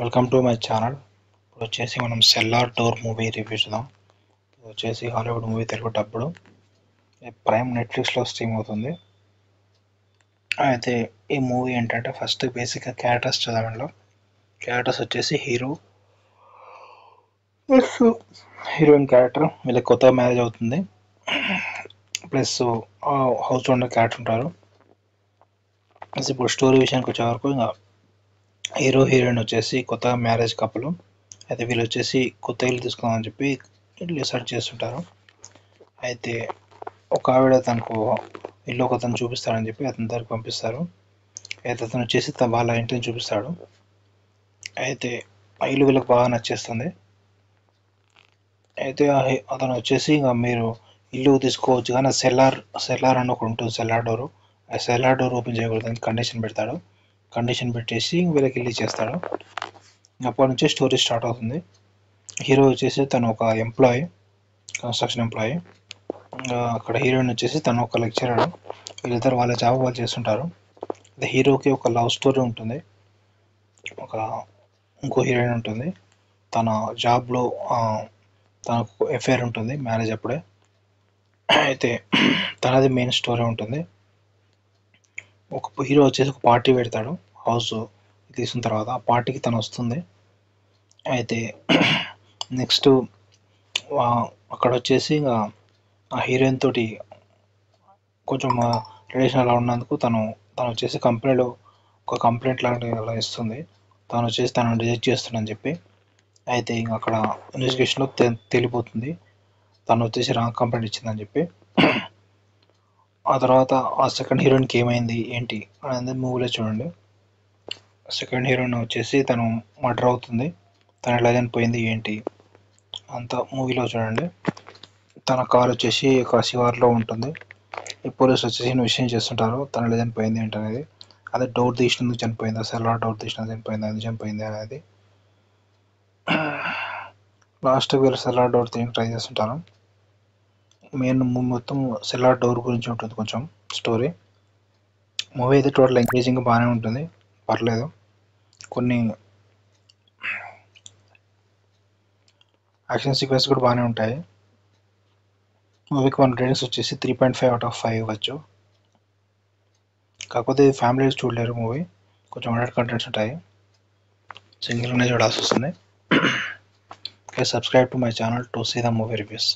Welcome to my channel. ఇప్పుడు వచ్చేసి మనం సెల్లార్ డోర్ మూవీ రివ్యూ చూద్దాం. ఇది వచ్చేసి హాలీవుడ్ మూవీ, తెలుగు డబ్బుడు. ప్రైమ్ నెట్ఫ్లిక్స్లో స్ట్రీమ్ అవుతుంది. అయితే ఈ మూవీ ఏంటంటే ఫస్ట్ బేసిక్గా క్యారెక్టర్స్ చదవడంలో క్యారెక్టర్స్ వచ్చేసి హీరోయిన్ క్యారెక్టర్, వీళ్ళకి కొత్తగా మ్యారేజ్ అవుతుంది. ప్లస్ హౌస్ ఓనర్ క్యారెక్టర్ ఉంటారు. ప్లస్ ఇప్పుడు స్టోరీ విషయానికి వచ్చే వరకు ఇంకా హీరో హీరోయిన్ వచ్చేసి కొత్తగా మ్యారేజ్ కపుల్. అయితే వీళ్ళు వచ్చేసి కొత్త ఇల్లు తీసుకుందామని చెప్పి ఇల్లు సెర్చ్ చేస్తుంటారు. అయితే ఒక ఆవిడ తనకు ఇల్లు ఒకతను చూపిస్తాడని చెప్పి అతని దగ్గరికి పంపిస్తారు. అయితే అతను వచ్చేసి వాళ్ళ ఇంటిని చూపిస్తాడు. అయితే ఆ ఇల్లు వీళ్ళకి బాగా నచ్చేస్తుంది. అయితే అతను వచ్చేసి ఇంకా మీరు ఇల్లు తీసుకోవచ్చు కానీ సెల్లార్ అని ఒకటి ఉంటుంది, సెల్లార్ డోరు. ఆ సెల్లార్ డోర్ ఓపెన్ చేయకూడదని కండిషన్ పెడతాడు. కండిషన్ పెట్టేసి వీళ్ళకి ఇల్లు ఇచ్చేస్తాడు. అప్పటి నుంచి స్టోరీ స్టార్ట్ అవుతుంది. హీరో వచ్చేసి తను ఒక ఎంప్లాయీ, కన్స్ట్రక్షన్ ఎంప్లాయీ. అక్కడ హీరోయిన్ వచ్చేసి తను ఒక లెక్చరర్. వీళ్ళిద్దరు వాళ్ళ జాబ్ వాళ్ళు చేస్తుంటారు. అదే హీరోకి ఒక లవ్ స్టోరీ ఉంటుంది. ఇంకో హీరోయిన్ ఉంటుంది. తన జాబ్లో తనకు ఎఫైర్ ఉంటుంది మ్యారేజ్ అప్పుడే. అయితే తనది మెయిన్ స్టోరీ ఉంటుంది. ఒక హీరో వచ్చేసి ఒక పార్టీ పెడతాడు హౌస్ తీసిన తర్వాత. ఆ పార్టీకి తను వస్తుంది. అయితే నెక్స్ట్ అక్కడ వచ్చేసి ఇంకా ఆ హీరోయిన్ తోటి కొంచెం రిలేషన్ అలా ఉన్నందుకు తను వచ్చేసి ఒక కంప్లైంట్ లాంటి అలా ఇస్తుంది. తను వచ్చేసి తనను రిజెక్ట్ చేస్తుందని చెప్పి. అయితే ఇంకా అక్కడ ఇన్వెస్టిగేషన్లో తెలిపోతుంది తను వచ్చేసి రాంగ్ కంప్లైంట్ ఇచ్చిందని చెప్పి. ఆ తర్వాత ఆ సెకండ్ హీరోయిన్కి ఏమైంది ఏంటి అనేది మూవీలో చూడండి. సెకండ్ హీరోయిన్ వచ్చేసి తను మర్డర్ అవుతుంది. తను ఎలా చనిపోయింది ఏంటి అంతా మూవీలో చూడండి. తన కార్ వచ్చేసి ఒక శివార్లో ఉంటుంది. ఈ పోలీసు వచ్చేసి ఇన్వెస్టిగేషన్ చేస్తుంటారు తను ఎలా చనిపోయింది ఏంటి అనేది. అదే డోర్ తీసినందుకు చనిపోయింది, సెల్లార్ డోర్ తీసినందుకు చనిపోయింది, అది చనిపోయింది అనేది. లాస్ట్ వీళ్ళు సెల్లార్ డోర్ తీయడానికి ట్రై చేస్తుంటారు. మెయిన్ మొత్తం సెల్లార్ డోర్ గురించి ఉంటుంది కొంచెం స్టోరీ. మూవీ అయితే టోటల్ ఎంగేజింగ్ బాగానే ఉంటుంది, పర్లేదు. కొన్ని యాక్షన్ సీక్వెన్స్ కూడా బాగానే ఉంటాయి. మూవీకి 1 రేటింగ్స్ వచ్చేసి 3.5/5 ఇవ్వచ్చు. కాకపోతే ఫ్యామిలీ చూడలేరు మూవీ, కొంచెం అడల్ట్ కంటెంట్స్ ఉంటాయి, సింగిల్గానే చూడాల్సి వస్తుంది. Please subscribe to my channel to see the movie reviews.